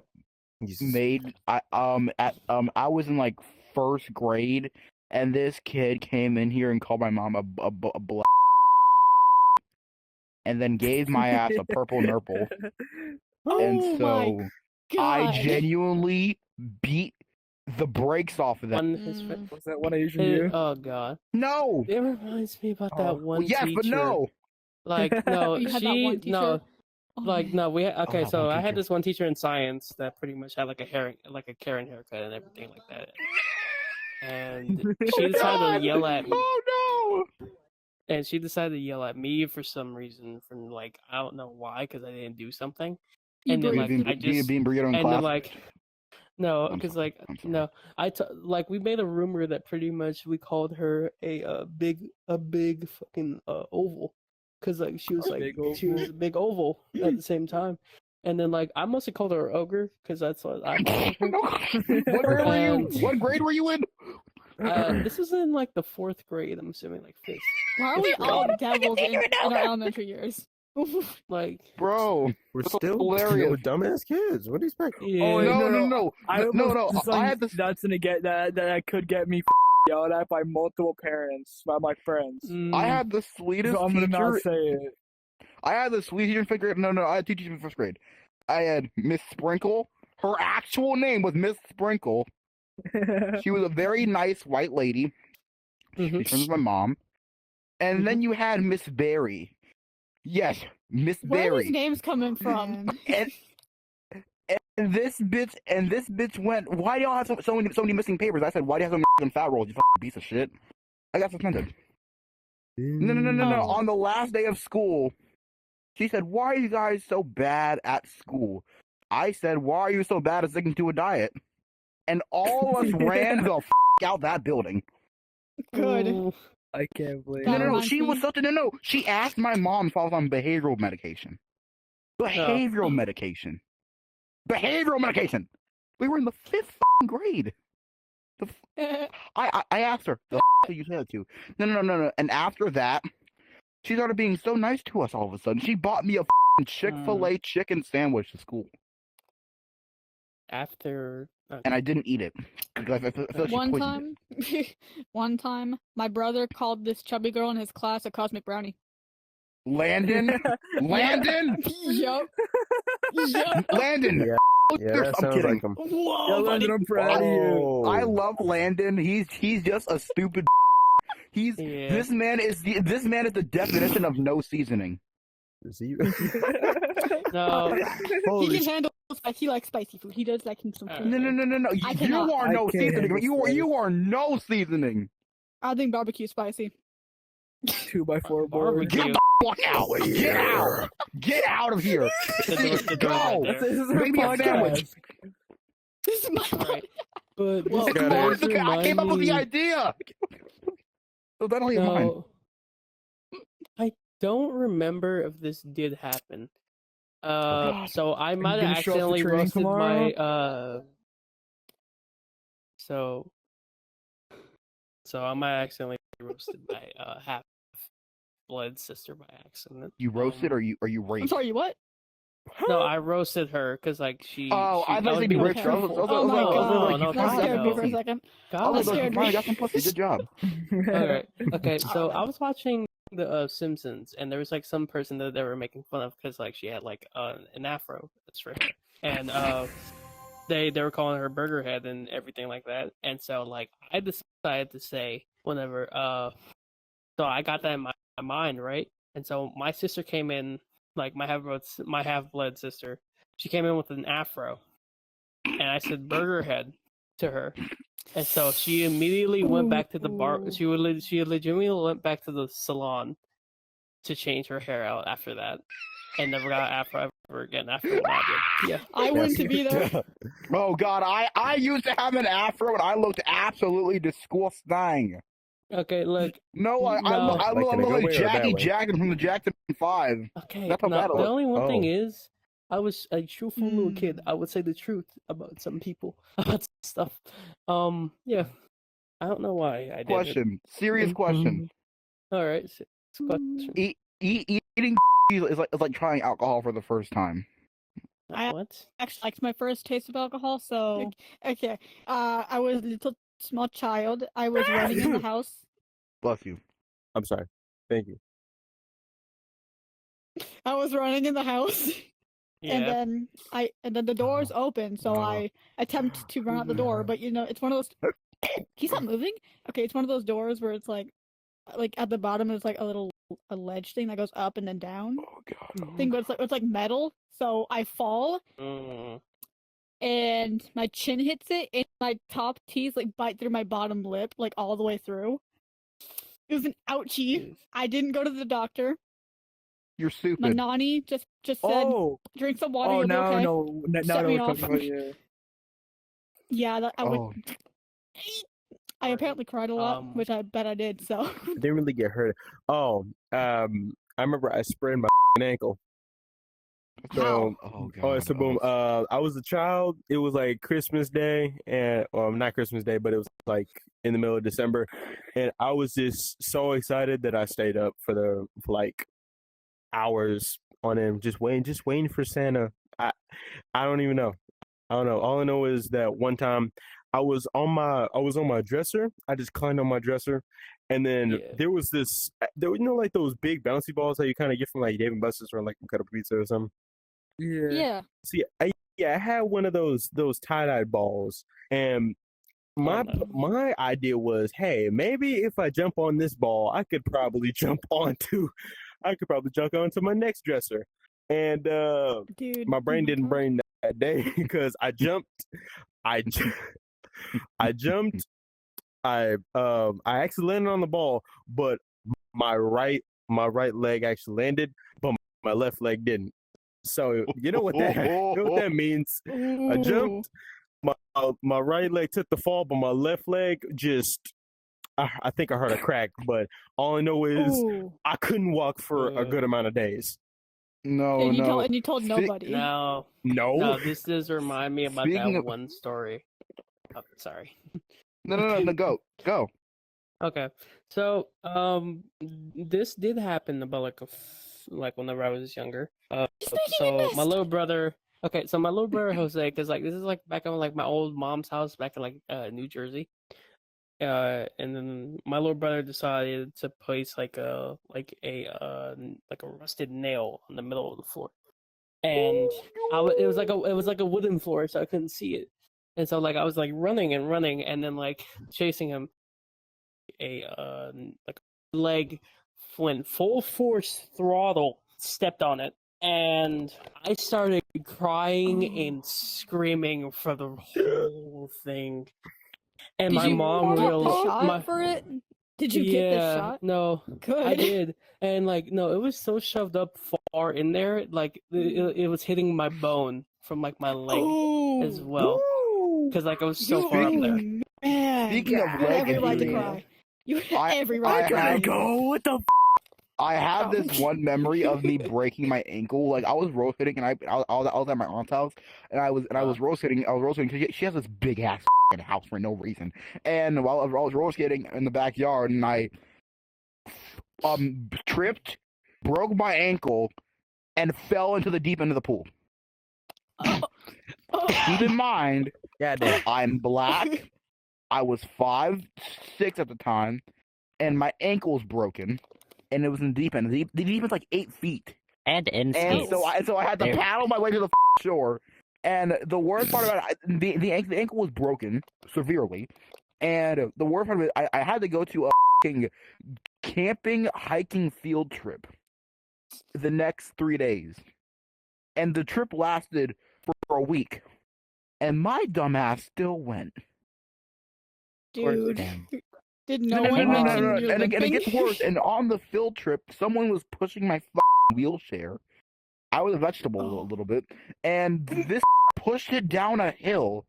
made I was in like first grade, and this kid came in here and called my mom a black, and then gave my ass a purple nurple. And Oh my so god. I genuinely beat the brakes off of them. On his friend. Was that one Asian you? Oh god, No. it reminds me about Oh. that one Yes, teacher. but no. Like no, You had that she one teacher? no. Oh, Like man. no, we okay. that So one I had teacher. this one teacher in science that pretty much had like a Karen haircut and everything like that. and she decided to yell at me. Oh And she decided to yell at me for some reason, from like I don't know why, because I didn't do something. You And then breathed. like I just being burrito in and class. then like no, I'm because sorry, like I'm sorry. no, like we made a rumor that pretty much we called her a big fucking oval, because like she was like she was a big oval at the same time. And then like I must have called her ogre because that's what I called her. What grade were you? And- What grade were you in? This is in like the 4th grade. I'm assuming like 5th. Why are we all devils in our elementary years? Like Bro, We're That's still hilarious. dumbass kids. What do you expect? yeah. Oh, no. I almost I had this. that's gonna get that could get me yelled at by multiple parents, by my friends. I had the sweetest So I'm gonna teacher. not say it. I had the sweet teacher in 5th grade. No, I had 2 teachers in 1st grade. I had Miss Sprinkle. Her actual name was Miss Sprinkle. She was a very nice white lady. She's friends with my mom. And then you had Miss Berry. Yes, Miss Where are these Berry. names coming from? And this bitch went, why do y'all have so many missing papers? I said, why do you have so many fat rolls, you fucking piece of shit? I got suspended. No. Oh. On the last day of school, she said, why are you guys so bad at school? I said, why are you so bad at sticking to a diet? And all of us ran the out that building. Good. Ooh. I can't believe. That No. reminds She me- was such a no. She asked my mom if I was on behavioral medication. Behavioral medication. Behavioral medication. We were in the 5th grade. I asked her, the did you say that to? No. And after that, she started being so nice to us all of a sudden. She bought me a Chick-fil-A chicken sandwich to school. After And I didn't eat it. Because I feel like she One poisoned it. time, one time, my brother called this chubby girl in his class a cosmic brownie. Landon? Landon? Yup. Yup. Landon! Yeah, I'm that sounds kidding. like him. Whoa, Yo, buddy. Landon, I'm proud of you. Oh, I love Landon. He's just a stupid. He's Yeah. this man is the definition of no seasoning. Is he? no, He Holy can handle spicy. He likes spicy food. He does like him some food. No. I You cannot. are I no can't seasoning. handle You are no seasoning. I think barbecue spicy. 2x4 board. barbecue. Get the fuck out! Get out! Get out of here! The door's Go! right there. This is our Make me a sandwich. podcast. This is my Alright. But Well, this It's gotta- more does than- I came up with the remind idea. So that only me- mine. No, I don't remember if this did happen. God. So I might gonna have show up for accidentally training roasted tomorrow? my So I might accidentally roasted my half blood sister by accident. You roasted or you I'm raped? sorry, you what? No, I roasted her because like she. Oh, she, I thought was you being raped her. I was careful. Oh my like, god. no, That scared me no. for a second. I God, was like, scared you finally me. got some pussy. Good job. Alright. Okay, so I was watching the Simpsons, and there was like some person that they were making fun of because like she had like an afro. That's for her, and they were calling her Burger Head and everything like that. And so like I decided to say whenever so I got that in my mind, right? And so my sister came in, like my half blood sister. She came in with an afro, and I said Burger Head to her. And so she immediately went back to the bar. Ooh. She legitimately went back to the salon to change her hair out after that, and never got an afro ever again after what I did. Yeah. I wouldn't to be there. Oh God, I used to have an afro and I looked absolutely disgusting. Okay, look. No, I No. look Like in a like good way or a bad Jackie way? Jackson from the Jackson 5. Okay. That's how No, bad it the was. only one thing Oh. is, I was a truthful little kid. Mm. I would say the truth about some people about stuff. Yeah. I don't know why I did it. Question, serious question. All right. Question. Eating is like trying alcohol for the first time. I- What? Actually, liked my first taste of alcohol, so okay. I was a little small child. I was running in the house. Bless you. I'm sorry. Thank you. I was running in the house, and Yeah. then the doors open, so I attempt to run out the door, but you know it's one of those. He's not moving. Okay, it's one of those doors where it's like at the bottom there's like a ledge thing that goes up and then down Oh God. thing, but it's like metal. So I fall, Mm. and my chin hits it, and my top teeth like bite through my bottom lip, like all the way through. It was an ouchie. I didn't go to the doctor. You're My stupid. nanny just said, Oh, "Drink some water, oh you'll be no, okay." no, now Set I know me what you're off. talking about. Yeah. Yeah, I would. Oh, I apparently cried a lot, which I bet I did. So I didn't really get hurt. Oh, I remember I sprained my ankle. So, oh god. so boom. I was a child. It was like Christmas Day, and not Christmas Day, but it was like in the middle of December, and I was just so excited that I stayed up for like hours on end, just waiting for Santa. I don't even know. I don't know. All I know is that one time I was on my dresser. I just climbed on my dresser, and then there was like those big bouncy balls that you kind of get from like Dave and Buster's or like Cut Up Pizza or something. Yeah. See, I had one of those tie-dye balls, and my idea was, hey, maybe if I jump on this ball, I could probably jump onto my next dresser. And dude, my brain didn't brain that day because I jumped. I jumped. I actually landed on the ball, but my right leg actually landed, but my left leg didn't. So you know what that means? I jumped. My right leg took the fall, but my left leg just. I think I heard a crack, but all I know is I couldn't walk for a good amount of days. No, and no. you told nobody. No. This does remind me about one story. Oh, sorry. No. Go. Okay, so this did happen about like whenever I was younger. So my little brother. Okay, so my little brother Jose, because like this is like back on like my old mom's house back in like New Jersey. And then my little brother decided to place like a rusted nail in the middle of the floor, and it was like a wooden floor, so I couldn't see it, and so like I was like running, and then like chasing him, like leg went full force throttle, stepped on it, and I started crying and screaming for the whole thing. And my mom realized for it. Did you get the shot? No, good. I did, and like no, it was so shoved up far in there, like it was hitting my bone from like my leg as well, because like I was so far up there. Man, speaking of leg every right to injury, cry. You had every right to Gotta cry. go. What the? I have this one memory of me breaking my ankle. Like I was rotating, and I was at my aunt's house, and I was rotating. I was rotating because she has this big ass house for no reason. And while I was roller skating in the backyard, and I tripped, broke my ankle, and fell into the deep end of the pool. Keep in mind, I'm black. I was 5'6" at the time, and my ankle's broken. And it was in the deep end. The deep end's like 8 feet. And in And so I had to paddle my way to the shore. And the worst part about it, the ankle was broken severely. And the worst part of it, I had to go to a camping hiking field trip the next 3 days. And the trip lasted for a week. And my dumbass still went. Dude. Did no No. one mention your And limping? it gets worse. And on the field trip, someone was pushing my wheelchair. I was a vegetable a little bit, and this pushed it down a hill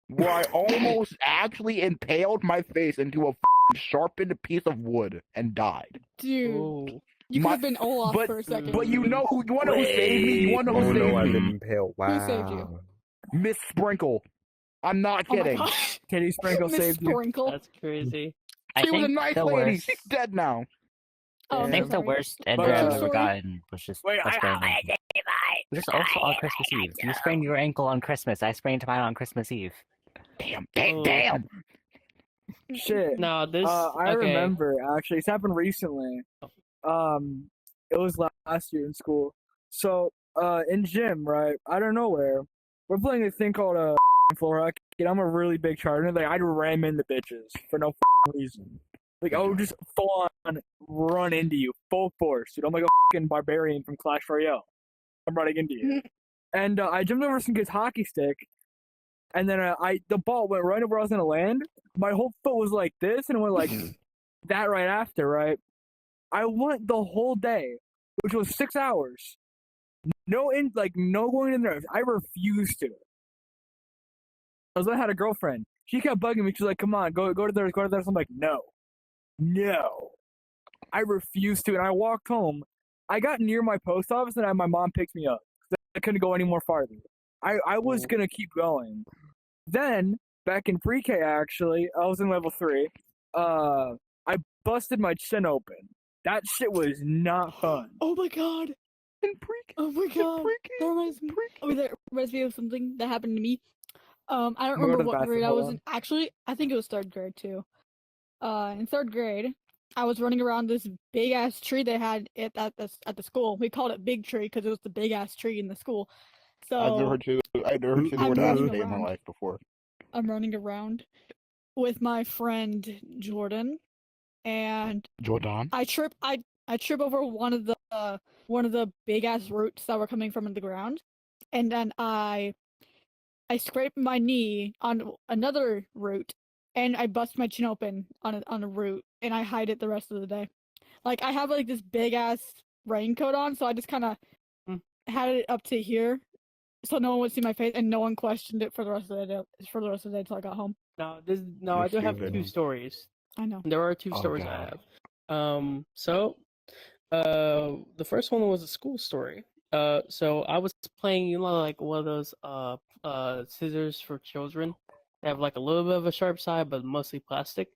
where I almost actually impaled my face into a sharpened piece of wood and died. Dude, you could have been Olaf for a second. But you know who saved me? You want to know who saved me? I've been impaled. Wow. Who saved you? Miss Sprinkle. I'm not kidding. Oh my gosh. Kitty Sprinkle Miss saved you. Sprinkle. That's crazy. She was a nice lady. She's dead now. Oh, I think the sorry. worst But, injury I've ever sorry. gotten was just Wait, a sprained ankle. It was also on Christmas Eve. You sprained your ankle on Christmas. I sprained mine on Christmas Eve. Damn. Shit. No, this. I remember actually. It's happened recently. It was last year in school. So, in gym, right? Out of nowhere, we're playing a thing called floor hockey. And I'm a really big charger. Like I'd ram into bitches for no reason. Like I would just full on run into you, full force, dude. I'm like a fucking barbarian from Clash Royale. I'm running into you. And I jumped over some kid's hockey stick, and then the ball went right where I was gonna land. My whole foot was like this, and it went like that right after. Right, I went the whole day, which was 6 hours. No going in there. I refused to. I had a girlfriend. She kept bugging me. She's like, "Come on, go to there, go to there." So I'm like, "No." I refused to, and I walked home. I got near my post office, and my mom picked me up. I couldn't go any more farther. I was gonna keep going. Then back in pre-K, actually, I was in level 3. I busted my chin open. That shit was not fun. Oh my god. In pre-K. Oh my god. That reminds me of something that happened to me. I don't remember what grade I was in. Actually, I think it was 3rd grade too. In 3rd grade, I was running around this big ass tree they had at the school. We called it Big Tree because it was the big ass tree in the school. So I've never heard the word ass day in my life before. I'm running around with my friend Jordan, and I trip over one of the big ass roots that were coming from the ground, and then I scraped my knee on another root, and I bust my chin open on a root, and I hide it the rest of the day. Like, I have like this big ass raincoat on, so I just kind of had it up to here, so no one would see my face, and no one questioned it for the rest of the day. Until I got home. I do have 2 stories. I know. There are 2 stories I have. The first one was a school story. So I was playing, like one of those scissors for children. They have like a little bit of a sharp side, but mostly plastic.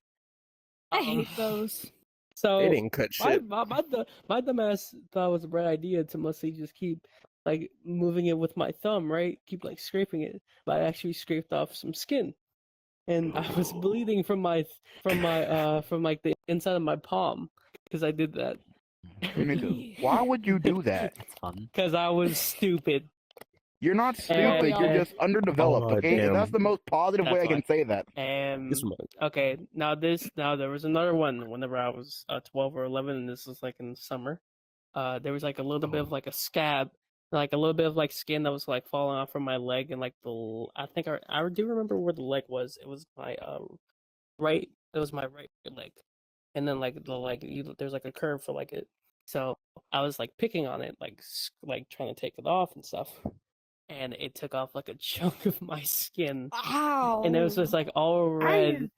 I hate those. So They didn't cut shit. My dumbass thought it was a bright idea to mostly just keep like moving it with my thumb, right? Keep like scraping it, but I actually scraped off some skin, and I was bleeding from like the inside of my palm because I did that. Why would you do that? That's fun. Because I was stupid. You're not stupid. You're just underdeveloped. Okay, damn. and that's the most positive way I can say that. And okay, now there was another one. Whenever I was 12 or 11, and this was like in the summer, there was like a little bit of like a scab, like a little bit of like skin that was like falling off from my leg, and like I do remember where the leg was. It was my right. It was my right leg, and then like there's like a curve for like it. So I was like picking on it, like trying to take it off and stuff. And it took off like a chunk of my skin. Ow! And it was just like all red.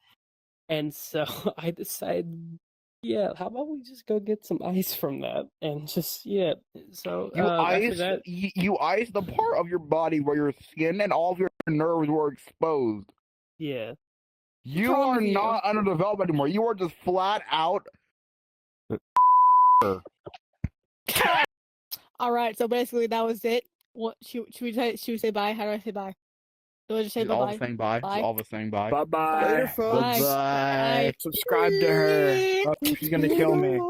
And so I decided, how about we just go get some ice from that? And just, So you iced the part of your body where your skin and all of your nerves were exposed. Yeah. You are not underdeveloped anymore. You are just flat out. Alright, so basically that was it. What should we say bye? How do I say bye? Do I just say bye? All the same bye. All the same bye. Bye bye. Bye. Subscribe to her. Oh, she's gonna kill me.